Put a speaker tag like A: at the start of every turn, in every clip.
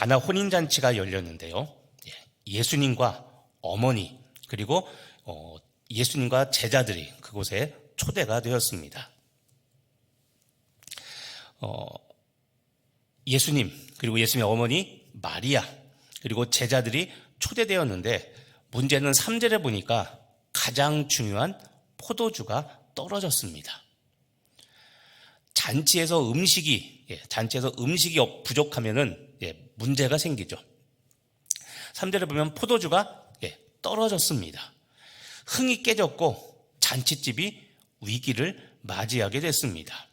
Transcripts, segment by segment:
A: 가나 혼인잔치가 열렸는데요. 예수님과 어머니 그리고 예수님과 제자들이 그곳에 초대가 되었습니다. 예수님 그리고 예수님의 어머니 마리아 그리고 제자들이 초대되었는데 문제는 3절에 보니까 가장 중요한 포도주가 떨어졌습니다. 잔치에서 음식이 부족하면은 문제가 생기죠. 3절에 보면 포도주가 떨어졌습니다. 흥이 깨졌고 잔치집이 위기를 맞이하게 됐습니다.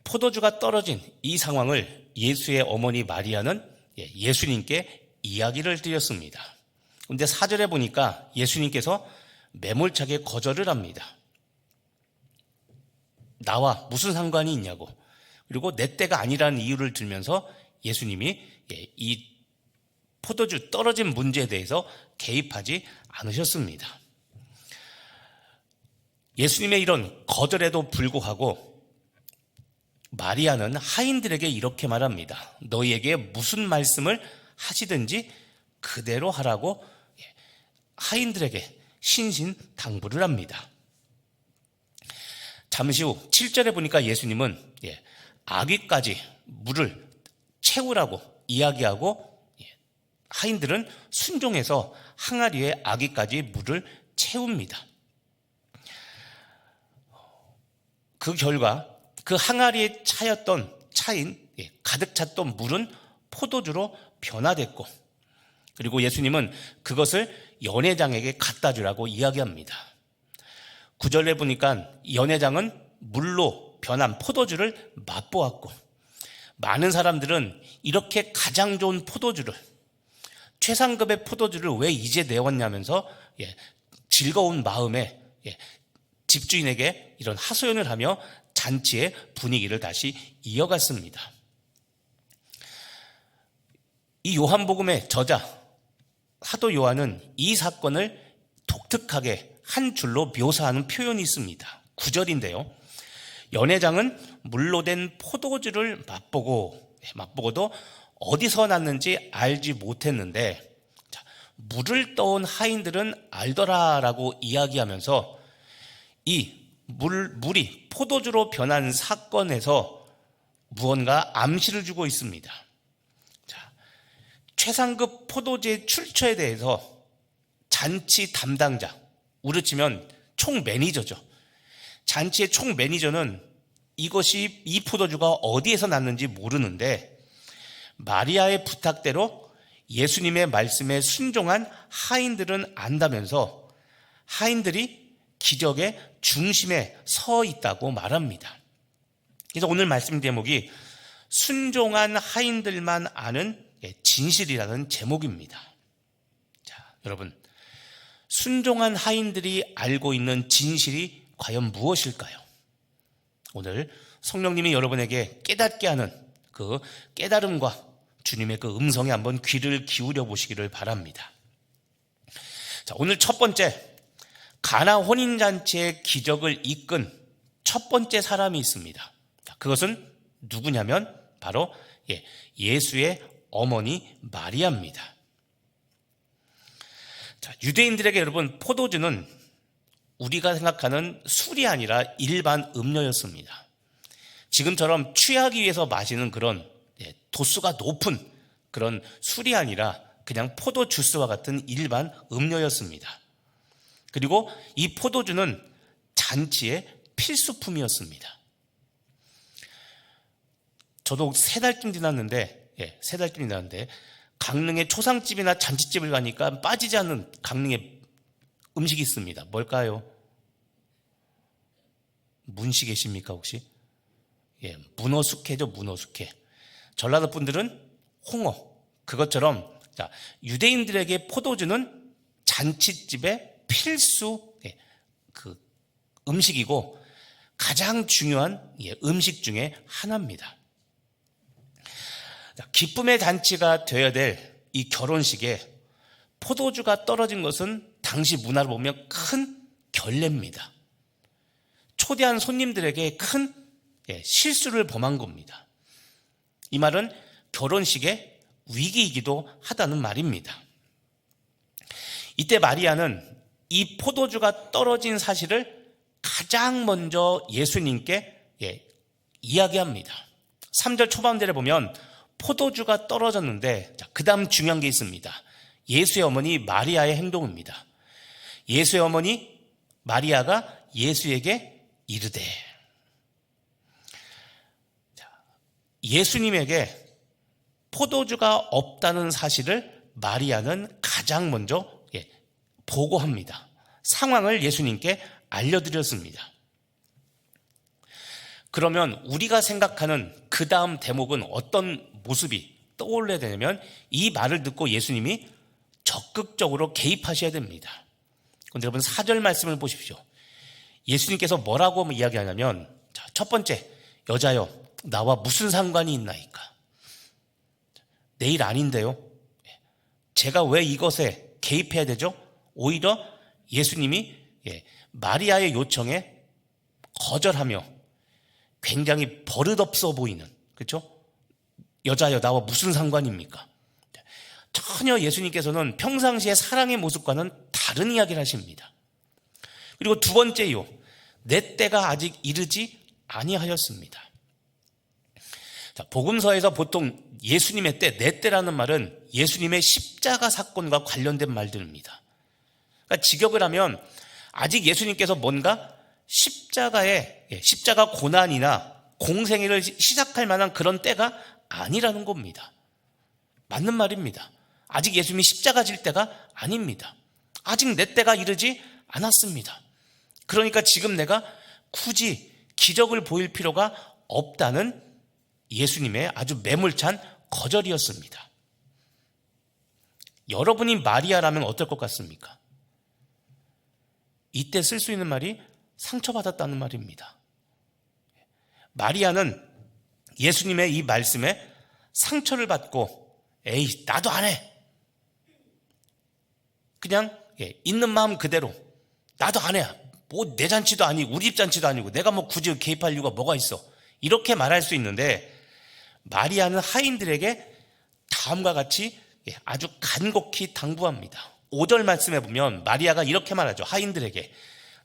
A: 포도주가 떨어진 이 상황을 예수의 어머니 마리아는 예수님께 이야기를 드렸습니다. 그런데 4절에 보니까 예수님께서 매몰차게 거절을 합니다. 나와 무슨 상관이 있냐고, 그리고 내 때가 아니라는 이유를 들면서 예수님이 이 포도주 떨어진 문제에 대해서 개입하지 않으셨습니다. 예수님의 이런 거절에도 불구하고 마리아는 하인들에게 이렇게 말합니다. 너희에게 무슨 말씀을 하시든지 그대로 하라고 하인들에게 신신당부를 합니다. 잠시 후 7절에 보니까 예수님은 아귀까지 물을 채우라고 이야기하고 하인들은 순종해서 항아리에 아귀까지 물을 채웁니다. 그 결과 그 항아리에 차인 가득 찼던 물은 포도주로 변화됐고, 그리고 예수님은 그것을 연회장에게 갖다 주라고 이야기합니다. 9절에 보니까 연회장은 물로 변한 포도주를 맛보았고, 많은 사람들은 이렇게 가장 좋은 포도주를, 최상급의 포도주를 왜 이제 내었냐면서 즐거운 마음에 집주인에게 이런 하소연을 하며 잔치의 분위기를 다시 이어갔습니다. 이 요한복음의 저자 사도 요한은 이 사건을 독특하게 한 줄로 묘사하는 표현이 있습니다. 9절인데요. 연회장은 물로 된 포도주를 맛보고도 어디서 났는지 알지 못했는데, 물을 떠온 하인들은 알더라라고 이야기하면서 이 물이 포도주로 변한 사건에서 무언가 암시를 주고 있습니다. 최상급 포도주의 출처에 대해서 잔치 담당자, 우리로 치면 총 매니저죠. 잔치의 총 매니저는 이 포도주가 어디에서 났는지 모르는데, 마리아의 부탁대로 예수님의 말씀에 순종한 하인들은 안다면서 하인들이 기적의 중심에 서 있다고 말합니다. 그래서 오늘 말씀 제목이 순종한 하인들만 아는 진실이라는 제목입니다. 자, 여러분, 순종한 하인들이 알고 있는 진실이 과연 무엇일까요? 오늘 성령님이 여러분에게 깨닫게 하는 그 깨달음과 주님의 그 음성에 한번 귀를 기울여 보시기를 바랍니다. 자, 오늘 첫 번째, 가나 혼인잔치의 기적을 이끈 첫 번째 사람이 있습니다. 그것은 누구냐면 바로 예수의 어머니 마리아입니다. 자, 유대인들에게 여러분, 포도주는 우리가 생각하는 술이 아니라 일반 음료였습니다. 지금처럼 취하기 위해서 마시는 그런 도수가 높은 그런 술이 아니라 그냥 포도 주스와 같은 일반 음료였습니다. 그리고 이 포도주는 잔치의 필수품이었습니다. 저도 3달쯤 지났는데 강릉의 초상집이나 잔치집을 가니까 빠지지 않는 강릉의 음식이 있습니다. 뭘까요? 문씨 계십니까 혹시? 문어 숙회죠, 문어 숙회. 전라도 분들은 홍어. 그것처럼 유대인들에게 포도주는 잔치집의 필수 그 음식이고 가장 중요한 음식 중에 하나입니다. 기쁨의 잔치가 되어야 될 이 결혼식에 포도주가 떨어진 것은 당시 문화를 보면 큰 결례입니다. 초대한 손님들에게 큰 실수를 범한 겁니다. 이 말은 결혼식의 위기이기도 하다는 말입니다. 이때 마리아는 이 포도주가 떨어진 사실을 가장 먼저 예수님께 이야기합니다. 3절 초반절에 보면 포도주가 떨어졌는데, 그 다음 중요한 게 있습니다. 예수의 어머니 마리아의 행동입니다. 예수의 어머니 마리아가 예수에게 이르되, 예수님에게 포도주가 없다는 사실을 마리아는 가장 먼저 보고합니다. 상황을 예수님께 알려드렸습니다. 그러면 우리가 생각하는 그 다음 대목은 어떤 모습이 떠올려야 되냐면, 이 말을 듣고 예수님이 적극적으로 개입하셔야 됩니다. 그런데 여러분 4절 말씀을 보십시오. 예수님께서 뭐라고 이야기하냐면, 첫 번째, 여자여 나와 무슨 상관이 있나이까? 내 일 아닌데요. 제가 왜 이것에 개입해야 되죠? 오히려 예수님이 마리아의 요청에 거절하며 굉장히 버릇없어 보이는, 그렇죠? 여자여 나와 무슨 상관입니까? 전혀 예수님께서는 평상시의 사랑의 모습과는 다른 이야기를 하십니다. 그리고 두 번째요, 내 때가 아직 이르지 아니하였습니다. 복음서에서 보통 예수님의 때, 내 때라는 말은 예수님의 십자가 사건과 관련된 말들입니다. 그러니까 직역을 하면 아직 예수님께서 뭔가 십자가 고난이나 공생애를 시작할 만한 그런 때가 아니라는 겁니다. 맞는 말입니다. 아직 예수님이 십자가 질 때가 아닙니다. 아직 내 때가 이르지 않았습니다. 그러니까 지금 내가 굳이 기적을 보일 필요가 없다는 예수님의 아주 매몰찬 거절이었습니다. 여러분이 마리아라면 어떨 것 같습니까? 이때 쓸 수 있는 말이 상처받았다는 말입니다. 마리아는 예수님의 이 말씀에 상처를 받고, 에이 나도 안 해, 그냥 있는 마음 그대로 나도 안 해, 뭐 내 잔치도 아니고 우리 집 잔치도 아니고 내가 뭐 굳이 개입할 이유가 뭐가 있어, 이렇게 말할 수 있는데, 마리아는 하인들에게 다음과 같이 아주 간곡히 당부합니다. 5절 말씀에 보면 마리아가 이렇게 말하죠. 하인들에게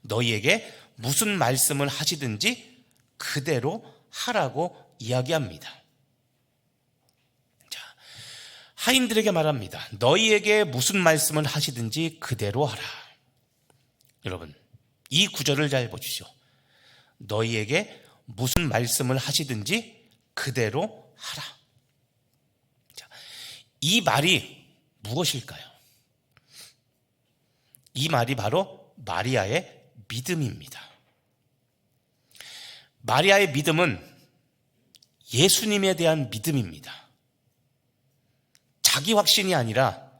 A: 너희에게 무슨 말씀을 하시든지 그대로 하라고 이야기합니다. 자, 하인들에게 말합니다. 너희에게 무슨 말씀을 하시든지 그대로 하라. 여러분, 이 구절을 잘 보십시오. 너희에게 무슨 말씀을 하시든지 그대로 하라. 자, 이 말이 무엇일까요? 이 말이 바로 마리아의 믿음입니다. 마리아의 믿음은 예수님에 대한 믿음입니다. 자기 확신이 아니라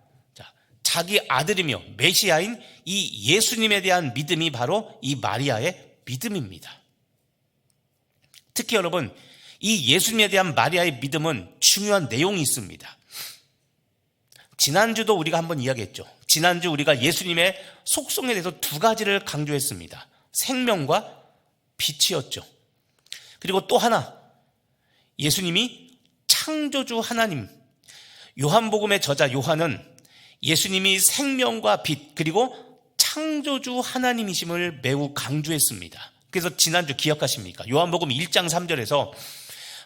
A: 자기 아들이며 메시아인 이 예수님에 대한 믿음이 바로 이 마리아의 믿음입니다. 특히 여러분, 이 예수님에 대한 마리아의 믿음은 중요한 내용이 있습니다. 지난주도 우리가 한번 이야기했죠. 지난주 우리가 예수님의 속성에 대해서 두 가지를 강조했습니다. 생명과 빛이었죠. 그리고 또 하나, 예수님이 창조주 하나님. 요한복음의 저자 요한은 예수님이 생명과 빛, 그리고 창조주 하나님이심을 매우 강조했습니다. 그래서 지난주 기억하십니까? 요한복음 1장 3절에서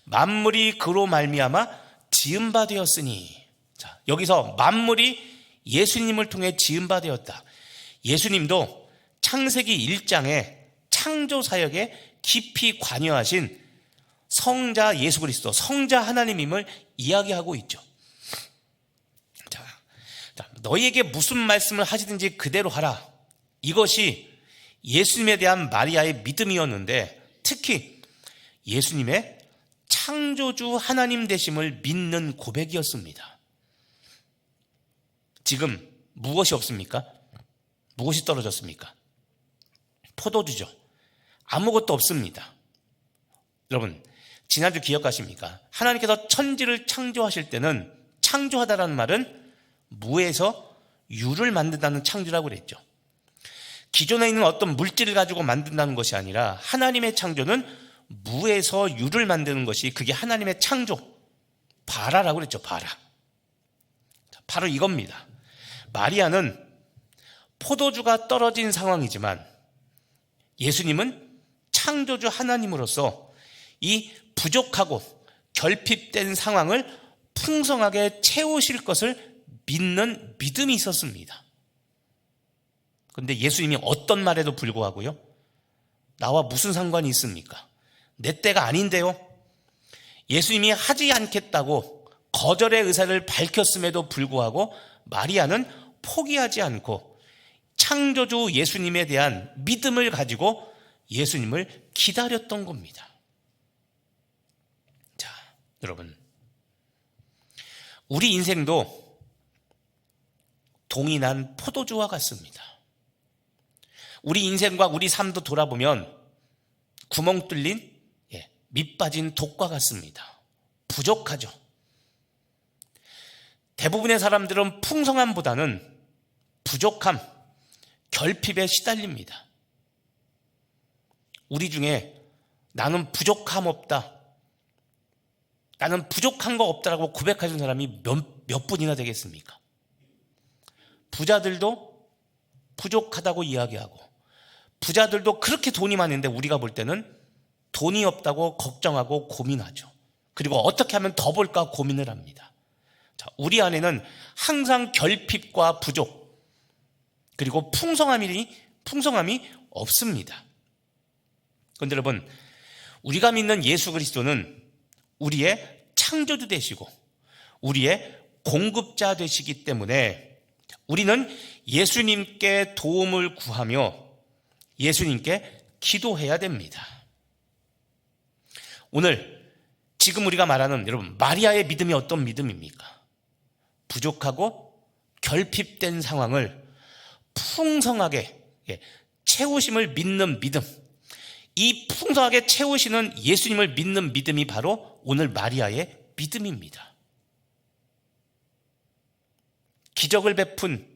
A: 만물이 그로 말미암아 지은 바 되었으니, 자, 여기서 만물이 예수님을 통해 지은 바 되었다. 예수님도 창세기 1장에 창조 사역에 깊이 관여하신 성자 예수 그리스도, 성자 하나님임을 이야기하고 있죠. 자, 너희에게 무슨 말씀을 하시든지 그대로 하라. 이것이 예수님에 대한 마리아의 믿음이었는데, 특히 예수님의 창조주 하나님 되심을 믿는 고백이었습니다. 지금 무엇이 없습니까? 무엇이 떨어졌습니까? 포도주죠. 아무것도 없습니다. 여러분, 지난주 기억하십니까? 하나님께서 천지를 창조하실 때는, 창조하다라는 말은 무에서 유를 만든다는 창조라고 그랬죠. 기존에 있는 어떤 물질을 가지고 만든다는 것이 아니라 하나님의 창조는 무에서 유를 만드는 것이, 그게 하나님의 창조, 바라라고 그랬죠. 바라. 바로 이겁니다. 마리아는 포도주가 떨어진 상황이지만 예수님은 창조주 하나님으로서 이 부족하고 결핍된 상황을 풍성하게 채우실 것을 믿는 믿음이 있었습니다. 그런데 예수님이 어떤 말에도 불구하고요, 나와 무슨 상관이 있습니까? 내 때가 아닌데요. 예수님이 하지 않겠다고 거절의 의사를 밝혔음에도 불구하고 마리아는 포기하지 않고 창조주 예수님에 대한 믿음을 가지고 예수님을 기다렸던 겁니다. 자, 여러분, 우리 인생도 동이 난 포도주와 같습니다. 우리 인생과 우리 삶도 돌아보면 구멍 뚫린 밑 빠진 독과 같습니다. 부족하죠. 대부분의 사람들은 풍성함보다는 부족함, 결핍에 시달립니다. 우리 중에 나는 부족함 없다, 나는 부족한 거 없다라고 고백하는 사람이 몇 분이나 되겠습니까? 부자들도 부족하다고 이야기하고, 부자들도 그렇게 돈이 많은데 우리가 볼 때는 돈이 없다고 걱정하고 고민하죠. 그리고 어떻게 하면 더 벌까 고민을 합니다. 자, 우리 안에는 항상 결핍과 부족, 그리고 풍성함이 없습니다. 그런데 여러분, 우리가 믿는 예수 그리스도는 우리의 창조주 되시고 우리의 공급자 되시기 때문에 우리는 예수님께 도움을 구하며 예수님께 기도해야 됩니다. 오늘 지금 우리가 말하는 여러분, 마리아의 믿음이 어떤 믿음입니까? 부족하고 결핍된 상황을 풍성하게 채우심을 믿는 믿음, 이 풍성하게 채우시는 예수님을 믿는 믿음이 바로 오늘 마리아의 믿음입니다. 기적을 베푼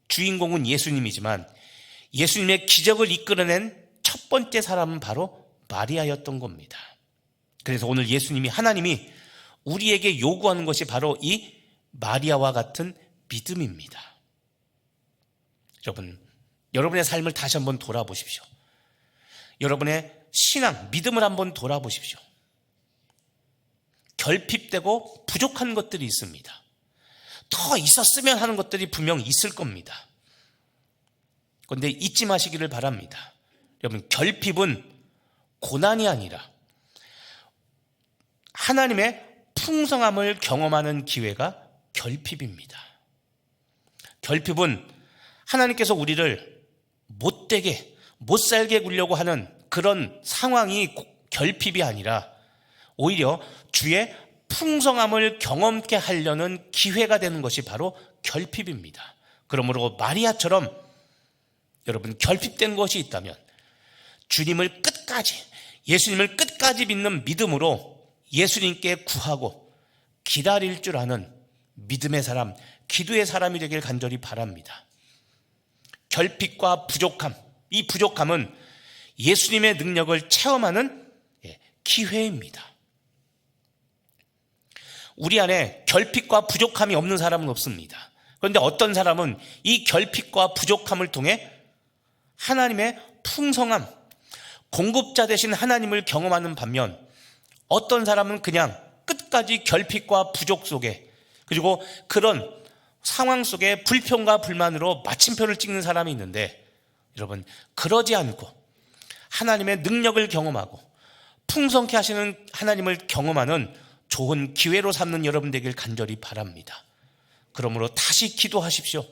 A: 주인공은 예수님이지만 예수님의 기적을 이끌어낸 첫 번째 사람은 바로 마리아였던 겁니다. 그래서 오늘 예수님이, 하나님이 우리에게 요구하는 것이 바로 이 마리아와 같은 믿음입니다. 여러분, 여러분의 삶을 다시 한번 돌아보십시오. 여러분의 신앙, 믿음을 한번 돌아보십시오. 결핍되고 부족한 것들이 있습니다. 더 있었으면 하는 것들이 분명 있을 겁니다. 그런데 잊지 마시기를 바랍니다. 여러분, 결핍은 고난이 아니라 하나님의 풍성함을 경험하는 기회가 결핍입니다. 결핍은 하나님께서 우리를 못되게, 못살게 굴려고 하는 그런 상황이 결핍이 아니라 오히려 주의 풍성함을 경험케 하려는 기회가 되는 것이 바로 결핍입니다. 그러므로 마리아처럼 여러분, 결핍된 것이 있다면 주님을 끝까지, 예수님을 끝까지 믿는 믿음으로 예수님께 구하고 기다릴 줄 아는 믿음의 사람, 기도의 사람이 되길 간절히 바랍니다. 결핍과 부족함, 이 부족함은 예수님의 능력을 체험하는 기회입니다. 우리 안에 결핍과 부족함이 없는 사람은 없습니다. 그런데 어떤 사람은 이 결핍과 부족함을 통해 하나님의 풍성함, 공급자 되신 하나님을 경험하는 반면 어떤 사람은 그냥 끝까지 결핍과 부족 속에, 그리고 그런 상황 속에 불평과 불만으로 마침표를 찍는 사람이 있는데, 여러분, 그러지 않고 하나님의 능력을 경험하고 풍성케 하시는 하나님을 경험하는 좋은 기회로 삼는 여러분 되길 간절히 바랍니다. 그러므로 다시 기도하십시오.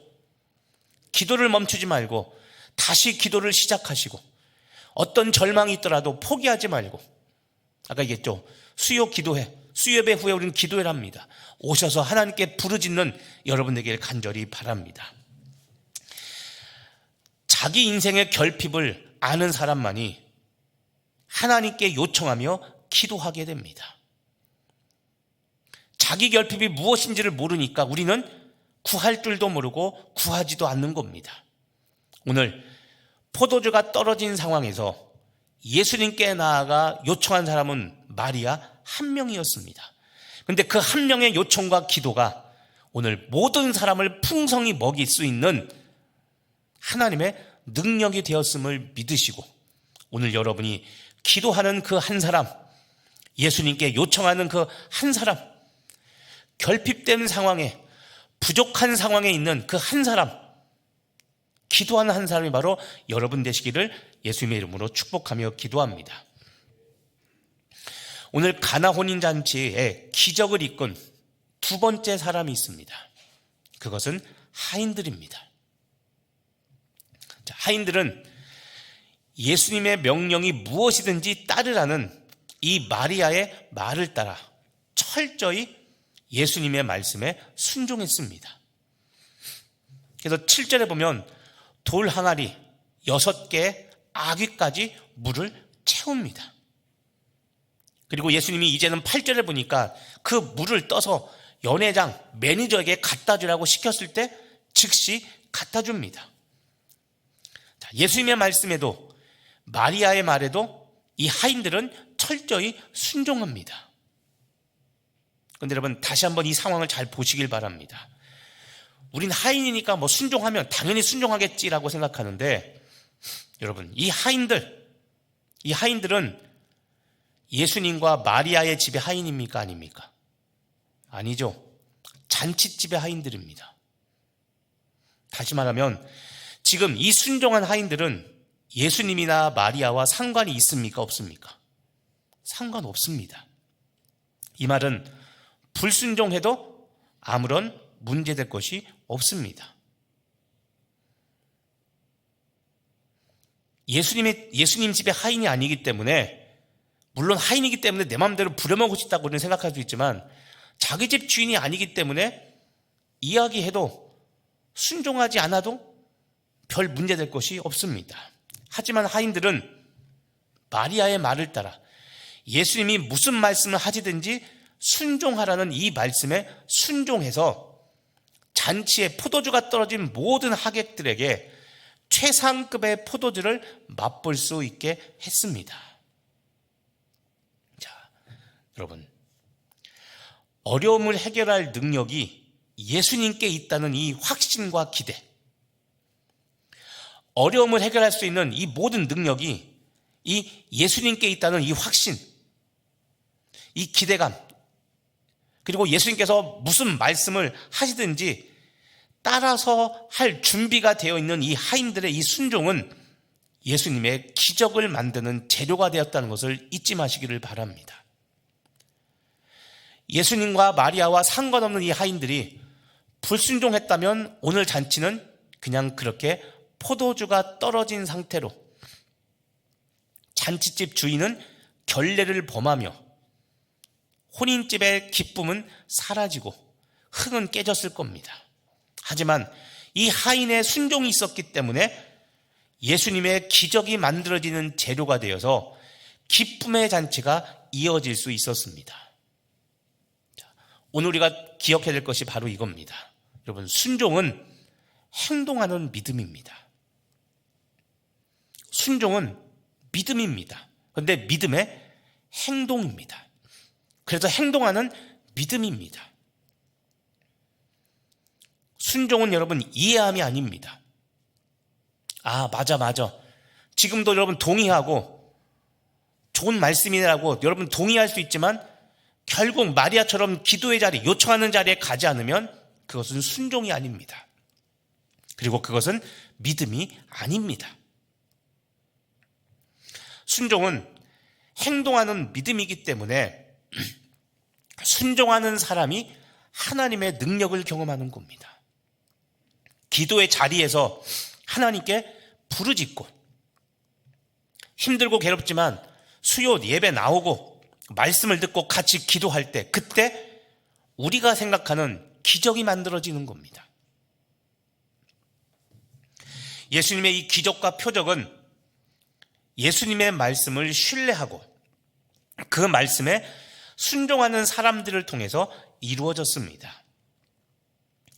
A: 기도를 멈추지 말고 다시 기도를 시작하시고, 어떤 절망이 있더라도 포기하지 말고, 아까 얘기했죠, 수요 기도회, 수요예배 후에 우리는 기도회를 합니다. 오셔서 하나님께 부르짖는 여러분 되길 간절히 바랍니다. 자기 인생의 결핍을 아는 사람만이 하나님께 요청하며 기도하게 됩니다. 자기 결핍이 무엇인지를 모르니까 우리는 구할 줄도 모르고 구하지도 않는 겁니다. 오늘 포도주가 떨어진 상황에서 예수님께 나아가 요청한 사람은 마리아 한 명이었습니다. 그런데 그 한 명의 요청과 기도가 오늘 모든 사람을 풍성히 먹일 수 있는 하나님의 능력이 되었음을 믿으시고, 오늘 여러분이 기도하는 그 한 사람, 예수님께 요청하는 그 한 사람, 결핍된 상황에, 부족한 상황에 있는 그 한 사람, 기도하는 한 사람이 바로 여러분 되시기를 예수님의 이름으로 축복하며 기도합니다. 오늘 가나 혼인잔치에 기적을 이끈 두 번째 사람이 있습니다. 그것은 하인들입니다. 하인들은 예수님의 명령이 무엇이든지 따르라는 이 마리아의 말을 따라 철저히 예수님의 말씀에 순종했습니다. 그래서 7절에 보면 돌 항아리 6개의 아귀까지 물을 채웁니다. 그리고 예수님이 이제는 8절에 보니까 그 물을 떠서 연회장, 매니저에게 갖다 주라고 시켰을 때 즉시 갖다 줍니다. 예수님의 말씀에도 마리아의 말에도 이 하인들은 철저히 순종합니다. 그런데 여러분, 다시 한번 이 상황을 잘 보시길 바랍니다. 우린 하인이니까 뭐 순종하면 당연히 순종하겠지라고 생각하는데, 여러분, 이 하인들은 예수님과 마리아의 집의 하인입니까? 아닙니까? 아니죠. 잔칫집의 하인들입니다. 다시 말하면 지금 이 순종한 하인들은 예수님이나 마리아와 상관이 있습니까? 없습니까? 상관없습니다. 이 말은 불순종해도 아무런 문제될 것이 없습니다. 예수님 집의 하인이 아니기 때문에, 물론 하인이기 때문에 내 마음대로 부려먹고 싶다고는 생각할 수 있지만, 자기 집 주인이 아니기 때문에 이야기해도 순종하지 않아도 별 문제될 것이 없습니다. 하지만 하인들은 마리아의 말을 따라 예수님이 무슨 말씀을 하시든지 순종하라는 이 말씀에 순종해서 잔치에 포도주가 떨어진 모든 하객들에게 최상급의 포도주를 맛볼 수 있게 했습니다. 자, 여러분, 어려움을 해결할 능력이 예수님께 있다는 이 확신과 기대, 어려움을 해결할 수 있는 이 모든 능력이 이 예수님께 있다는 이 확신, 이 기대감, 그리고 예수님께서 무슨 말씀을 하시든지 따라서 할 준비가 되어 있는 이 하인들의 이 순종은 예수님의 기적을 만드는 재료가 되었다는 것을 잊지 마시기를 바랍니다. 예수님과 마리아와 상관없는 이 하인들이 불순종했다면 오늘 잔치는 그냥 그렇게 포도주가 떨어진 상태로 잔치집 주인은 결례를 범하며 혼인집의 기쁨은 사라지고 흥은 깨졌을 겁니다. 하지만 이 하인의 순종이 있었기 때문에 예수님의 기적이 만들어지는 재료가 되어서 기쁨의 잔치가 이어질 수 있었습니다. 오늘 우리가 기억해야 될 것이 바로 이겁니다. 여러분, 순종은 행동하는 믿음입니다. 순종은 믿음입니다. 그런데 믿음의 행동입니다. 그래서 행동하는 믿음입니다. 순종은 여러분 이해함이 아닙니다. 아, 맞아. 지금도 여러분 동의하고 좋은 말씀이라고 여러분 동의할 수 있지만 결국 마리아처럼 기도의 자리, 요청하는 자리에 가지 않으면 그것은 순종이 아닙니다. 그리고 그것은 믿음이 아닙니다. 순종은 행동하는 믿음이기 때문에 순종하는 사람이 하나님의 능력을 경험하는 겁니다. 기도의 자리에서 하나님께 부르짖고 힘들고 괴롭지만 수요 예배 나오고 말씀을 듣고 같이 기도할 때, 그때 우리가 생각하는 기적이 만들어지는 겁니다. 예수님의 이 기적과 표적은 예수님의 말씀을 신뢰하고 그 말씀에 순종하는 사람들을 통해서 이루어졌습니다.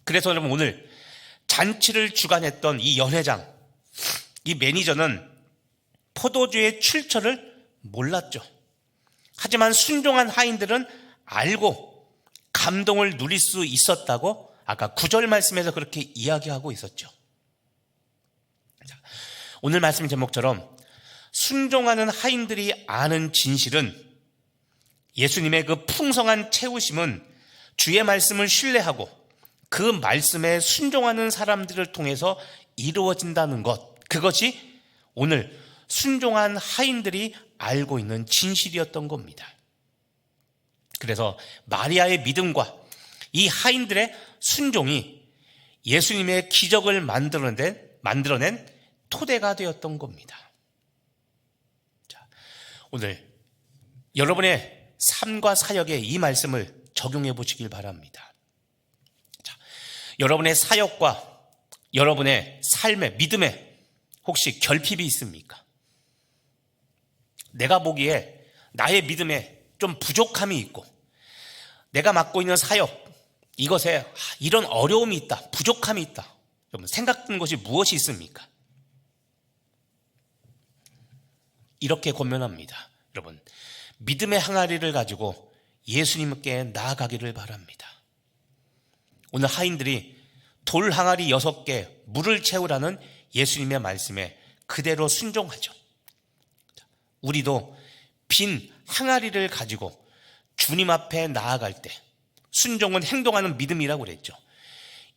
A: 그래서 여러분, 오늘 잔치를 주관했던 이 연회장, 이 매니저는 포도주의 출처를 몰랐죠. 하지만 순종한 하인들은 알고 감동을 누릴 수 있었다고 아까 9절 말씀에서 그렇게 이야기하고 있었죠. 오늘 말씀 제목처럼 순종하는 하인들이 아는 진실은 예수님의 그 풍성한 채우심은 주의 말씀을 신뢰하고 그 말씀에 순종하는 사람들을 통해서 이루어진다는 것, 그것이 오늘 순종한 하인들이 알고 있는 진실이었던 겁니다. 그래서 마리아의 믿음과 이 하인들의 순종이 예수님의 기적을 만들어낸 토대가 되었던 겁니다. 자, 오늘 여러분의 삶과 사역에 이 말씀을 적용해 보시길 바랍니다. 자, 여러분의 사역과 여러분의 삶의 믿음에 혹시 결핍이 있습니까? 내가 보기에 나의 믿음에 좀 부족함이 있고 내가 맡고 있는 사역 이것에 이런 어려움이 있다, 부족함이 있다. 여러분 생각드는 것이 무엇이 있습니까? 이렇게 권면합니다. 여러분 믿음의 항아리를 가지고 예수님께 나아가기를 바랍니다. 오늘 하인들이 돌 항아리 6개 물을 채우라는 예수님의 말씀에 그대로 순종하죠. 우리도 빈 항아리를 가지고 주님 앞에 나아갈 때 순종은 행동하는 믿음이라고 그랬죠.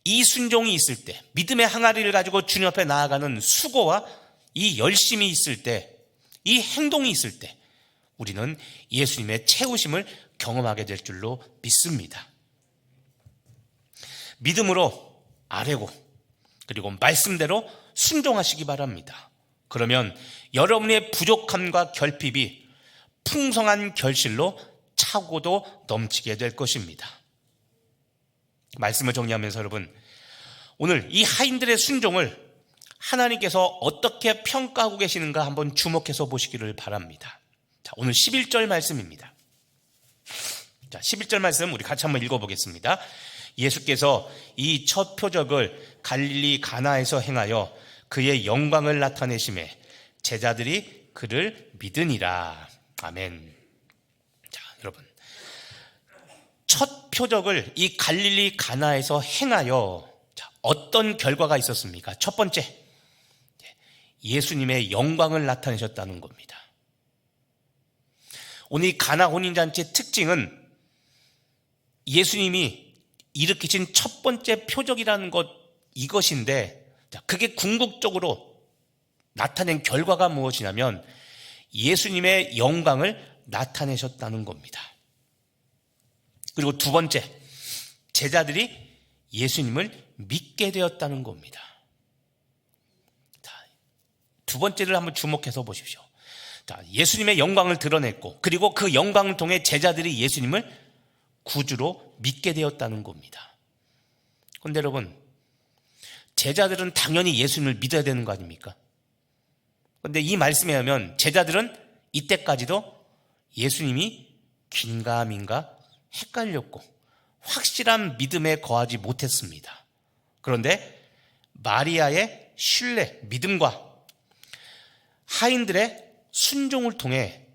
A: 이 순종이 있을 때, 믿음의 항아리를 가지고 주님 앞에 나아가는 수고와 이 열심이 있을 때, 이 행동이 있을 때 우리는 예수님의 채우심을 경험하게 될 줄로 믿습니다. 믿음으로 아뢰고 그리고 말씀대로 순종하시기 바랍니다. 그러면 여러분의 부족함과 결핍이 풍성한 결실로 차고도 넘치게 될 것입니다. 말씀을 정리하면서 여러분, 오늘 이 하인들의 순종을 하나님께서 어떻게 평가하고 계시는가 한번 주목해서 보시기를 바랍니다. 자, 오늘 11절 말씀입니다. 자, 11절 말씀 우리 같이 한번 읽어보겠습니다. 예수께서 이 첫 표적을 갈릴리 가나에서 행하여 그의 영광을 나타내심에 제자들이 그를 믿으니라. 아멘. 자, 여러분, 첫 표적을 이 갈릴리 가나에서 행하여 어떤 결과가 있었습니까? 첫 번째, 예수님의 영광을 나타내셨다는 겁니다. 오늘 이 가나 혼인잔치의 특징은 예수님이 일으키신 첫 번째 표적이라는 것, 이것인데 그게 궁극적으로 나타낸 결과가 무엇이냐면 예수님의 영광을 나타내셨다는 겁니다. 그리고 두 번째, 제자들이 예수님을 믿게 되었다는 겁니다. 자, 두 번째를 한번 주목해서 보십시오. 자, 예수님의 영광을 드러냈고 그리고 그 영광을 통해 제자들이 예수님을 구주로 믿게 되었다는 겁니다. 그런데 여러분, 제자들은 당연히 예수님을 믿어야 되는 거 아닙니까? 그런데 이 말씀에 하면 제자들은 이때까지도 예수님이 긴가민가 헷갈렸고 확실한 믿음에 거하지 못했습니다. 그런데 마리아의 신뢰, 믿음과 하인들의 순종을 통해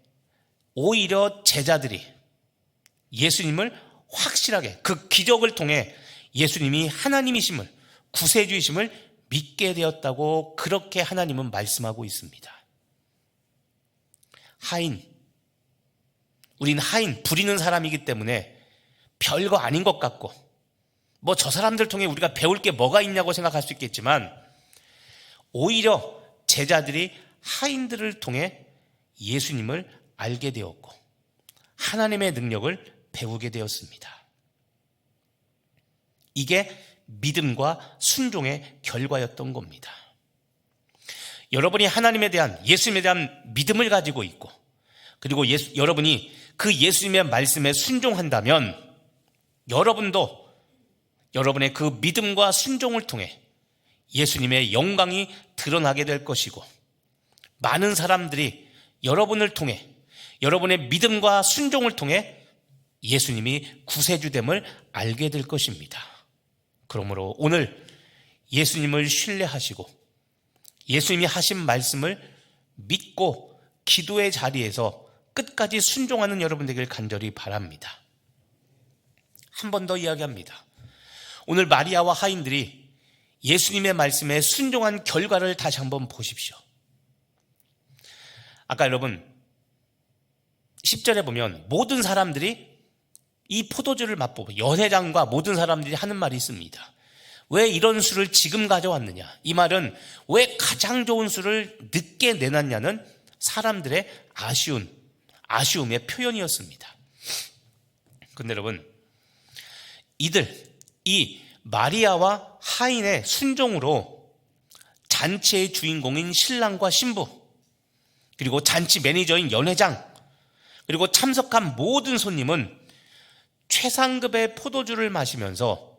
A: 오히려 제자들이 예수님을 확실하게 그 기적을 통해 예수님이 하나님이심을, 구세주이심을 믿게 되었다고 그렇게 하나님은 말씀하고 있습니다. 하인, 우리는 하인, 부리는 사람이기 때문에 별거 아닌 것 같고 뭐 저 사람들 통해 우리가 배울 게 뭐가 있냐고 생각할 수 있겠지만 오히려 제자들이 하인들을 통해 예수님을 알게 되었고 하나님의 능력을 배우게 되었습니다. 이게 믿음과 순종의 결과였던 겁니다. 여러분이 하나님에 대한, 예수님에 대한 믿음을 가지고 있고 그리고 여러분이 그 예수님의 말씀에 순종한다면 여러분도 여러분의 그 믿음과 순종을 통해 예수님의 영광이 드러나게 될 것이고 많은 사람들이 여러분을 통해, 여러분의 믿음과 순종을 통해 예수님이 구세주됨을 알게 될 것입니다. 그러므로 오늘 예수님을 신뢰하시고 예수님이 하신 말씀을 믿고 기도의 자리에서 끝까지 순종하는 여러분 되길 간절히 바랍니다. 한 번 더 이야기합니다. 오늘 마리아와 하인들이 예수님의 말씀에 순종한 결과를 다시 한번 보십시오. 아까 여러분 10절에 보면 모든 사람들이 이 포도주를 맛보고 연회장과 모든 사람들이 하는 말이 있습니다. 왜 이런 술을 지금 가져왔느냐? 이말은 왜 가장 좋은 술을 늦게 내놨냐는 사람들의 아쉬움의 표현이었습니다. 그런데 여러분, 이 마리아와 하인의 순종으로 잔치의 주인공인 신랑과 신부, 그리고 잔치 매니저인 연회장, 그리고 참석한 모든 손님은 최상급의 포도주를 마시면서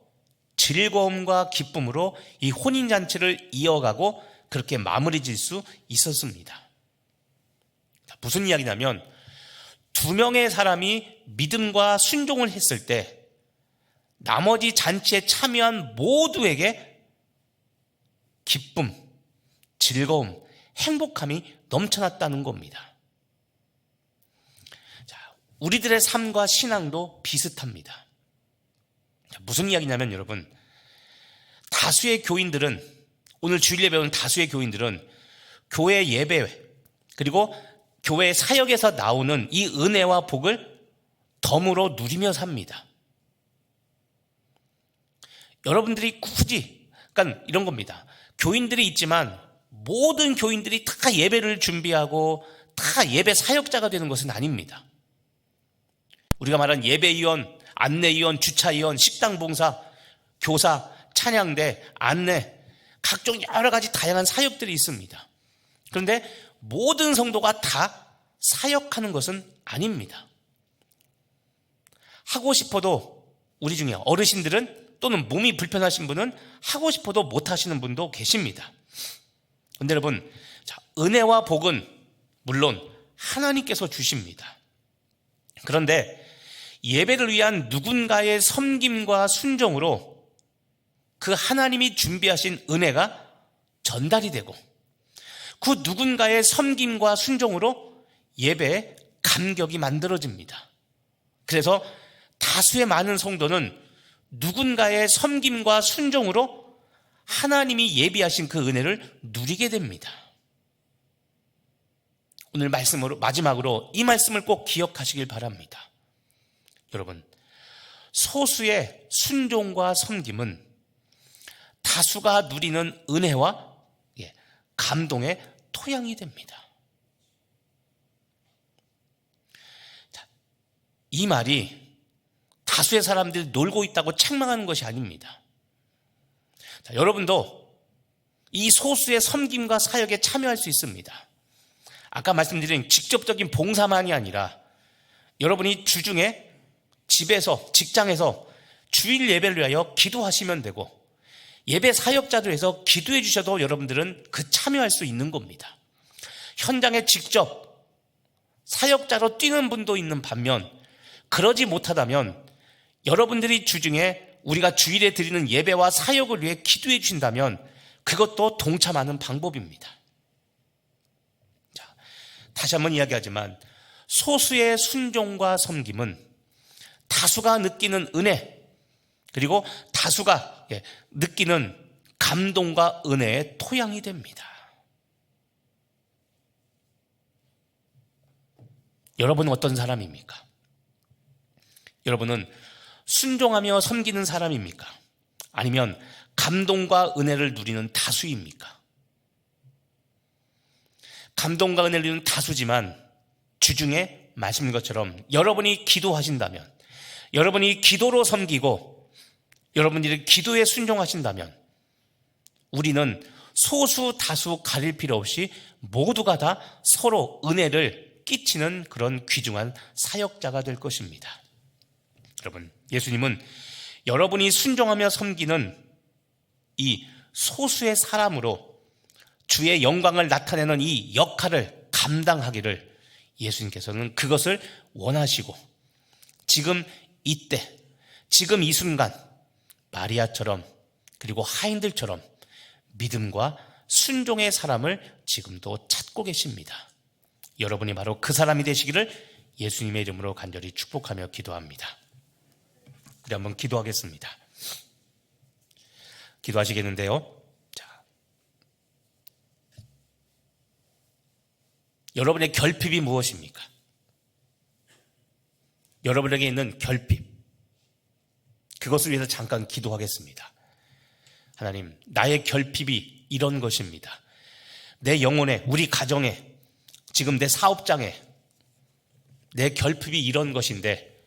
A: 즐거움과 기쁨으로 이 혼인잔치를 이어가고 그렇게 마무리 질 수 있었습니다. 무슨 이야기냐면 2명의 사람이 믿음과 순종을 했을 때 나머지 잔치에 참여한 모두에게 기쁨, 즐거움, 행복함이 넘쳐났다는 겁니다. 자, 우리들의 삶과 신앙도 비슷합니다. 자, 무슨 이야기냐면 여러분, 다수의 교인들은, 오늘 주일 예배 온 다수의 교인들은 교회 예배 그리고 교회 사역에서 나오는 이 은혜와 복을 덤으로 누리며 삽니다. 여러분들이 굳이, 그러니까 이런 겁니다. 교인들이 있지만 모든 교인들이 다 예배를 준비하고 다 예배 사역자가 되는 것은 아닙니다. 우리가 말한 예배위원, 안내위원, 주차위원, 식당봉사, 교사, 찬양대, 안내, 각종 여러 가지 다양한 사역들이 있습니다. 그런데 모든 성도가 다 사역하는 것은 아닙니다. 하고 싶어도, 우리 중에 어르신들은 또는 몸이 불편하신 분은 하고 싶어도 못하시는 분도 계십니다. 그런데 여러분, 은혜와 복은 물론 하나님께서 주십니다. 그런데 예배를 위한 누군가의 섬김과 순종으로 그 하나님이 준비하신 은혜가 전달이 되고, 그 누군가의 섬김과 순종으로 예배의 감격이 만들어집니다. 그래서 다수의 많은 성도는 누군가의 섬김과 순종으로 하나님이 예비하신 그 은혜를 누리게 됩니다. 오늘 마지막으로 이 말씀을 꼭 기억하시길 바랍니다. 여러분, 소수의 순종과 섬김은 다수가 누리는 은혜와 감동의 토양이 됩니다. 이 말이 다수의 사람들이 놀고 있다고 책망하는 것이 아닙니다. 자, 여러분도 이 소수의 섬김과 사역에 참여할 수 있습니다. 아까 말씀드린 직접적인 봉사만이 아니라 여러분이 주중에 집에서, 직장에서 주일 예배를 위하여 기도하시면 되고, 예배 사역자들 해서 기도해 주셔도 여러분들은 그 참여할 수 있는 겁니다. 현장에 직접 사역자로 뛰는 분도 있는 반면, 그러지 못하다면 여러분들이 주중에 우리가 주일에 드리는 예배와 사역을 위해 기도해 주신다면 그것도 동참하는 방법입니다. 자, 다시 한번 이야기하지만 소수의 순종과 섬김은 다수가 느끼는 은혜, 그리고 다수가 느끼는 감동과 은혜의 토양이 됩니다. 여러분은 어떤 사람입니까? 여러분은 순종하며 섬기는 사람입니까? 아니면 감동과 은혜를 누리는 다수입니까? 감동과 은혜를 누리는 다수지만 주중에 말씀인 것처럼 여러분이 기도하신다면, 여러분이 기도로 섬기고 여러분들이 기도에 순종하신다면 우리는 소수 다수 가릴 필요 없이 모두가 다 서로 은혜를 끼치는 그런 귀중한 사역자가 될 것입니다. 여러분, 예수님은 여러분이 순종하며 섬기는 이 소수의 사람으로 주의 영광을 나타내는 이 역할을 감당하기를 예수님께서는 그것을 원하시고, 지금 이때, 지금 이 순간 마리아처럼 그리고 하인들처럼 믿음과 순종의 사람을 지금도 찾고 계십니다. 여러분이 바로 그 사람이 되시기를 예수님의 이름으로 간절히 축복하며 기도합니다. 우리 한번 기도하겠습니다. 기도하시겠는데요. 자, 여러분의 결핍이 무엇입니까? 여러분에게 있는 결핍, 그것을 위해서 잠깐 기도하겠습니다. 하나님, 나의 결핍이 이런 것입니다. 내 영혼에, 우리 가정에, 지금 내 사업장에 내 결핍이 이런 것인데,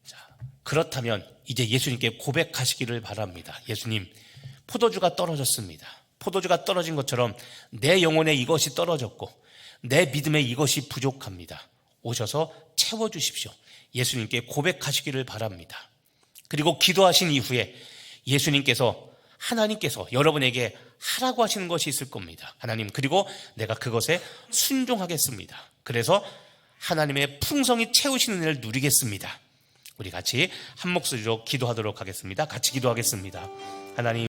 A: 자, 그렇다면 이제 예수님께 고백하시기를 바랍니다. 예수님, 포도주가 떨어졌습니다. 포도주가 떨어진 것처럼 내 영혼에 이것이 떨어졌고 내 믿음에 이것이 부족합니다. 오셔서 채워주십시오. 예수님께 고백하시기를 바랍니다. 그리고 기도하신 이후에 예수님께서, 하나님께서 여러분에게 하라고 하시는 것이 있을 겁니다. 하나님, 그리고 내가 그것에 순종하겠습니다. 그래서 하나님의 풍성히 채우시는 일을 누리겠습니다. 우리 같이 한 목소리로 기도하도록 하겠습니다. 같이 기도하겠습니다. 하나님,